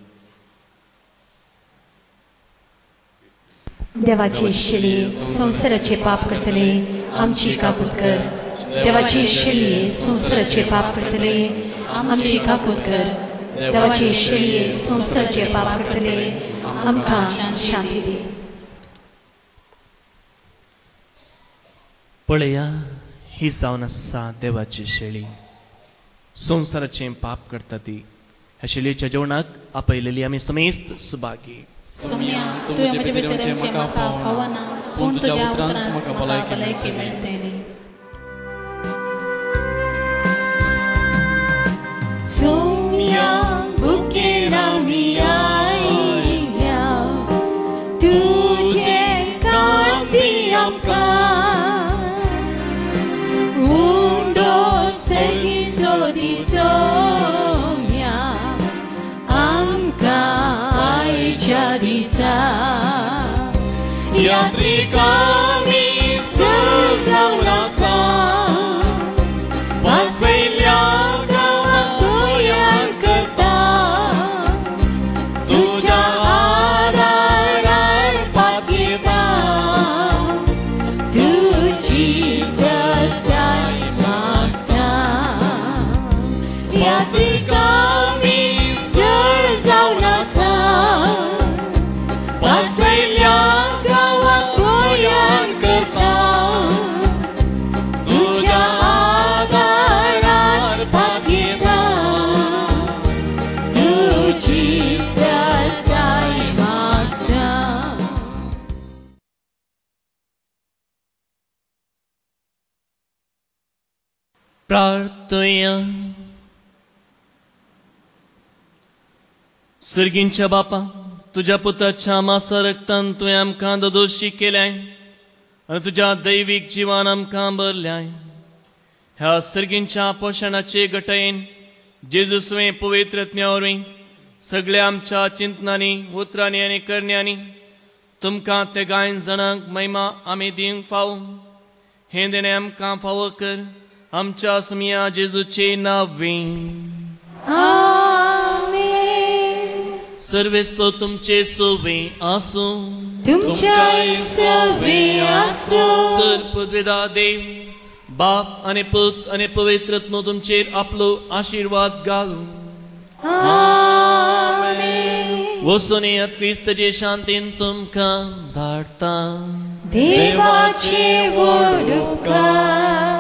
देवाची शिडी संसाराचे पाप करतले आमची काकूत कर. देवाची शिडी संसाराचे पाप करतले आमची काकूत कर. देवाची शिडी संसाराचे पाप करतले आमकां शांती दे. पळया ही जावन आसा देवाची शेळी संसाराचे पाप करता ती. ह्या शेळयेच्या जेवणाक आपयलेली आमी समेस्त सुभागी. सोम्या तुझ्या भितरचे म्हाका फावना पूण तुझ्या उतरांत म्हाका भलायकी मेळटली. सोम्या भुकेर आमी आयल्या तुझे कांती आमकां उंडो सेगीचो दिसो दिसा यात्रिकांनी सजावन आसा वासयल्या गांवांत गोंयान करता तुज्या आदारार पातयेता तुजी ससाय मागता. यात्रिकांनी सजावन आसा वासयल्या गांवांत गोंयान करता तुज्या आदारार पातयेता तुजी ससाय मागता. प्रार्थया. सर्गींच्या बापा तुझ्या पुत्राच्या मासा रक्तान तुवें आमकां दोशी केल्याय आनी तुज्या दैवीक जिवान आमकां भरल्याय. ह्या सर्गींच्या पोशणाचे गटयेन जेजूसुवें पवित्रत्म्या वरवीं सगळ्या आमच्या चिंतनांनी उतरांनी आनी करण्यांनी तुमकां ते गायन जाणांक महिमा आमी दिवंक फावो. हें देणें आमकां फावो कर आमच्या सुमया जेजूचे नांवें. सर्वेस्पर तुमचे सोवे आसो. तुमच्या सोवे आसो. सर्पद्वेदा देव बाप आनी पुत आनी पवित्रत्म तुमचेर आपलो आशीर्वाद घालूं. वचून येयात क्रिस्ताचे शांतीन तुमकां धाडटा. देवाचे व्हड उपकार.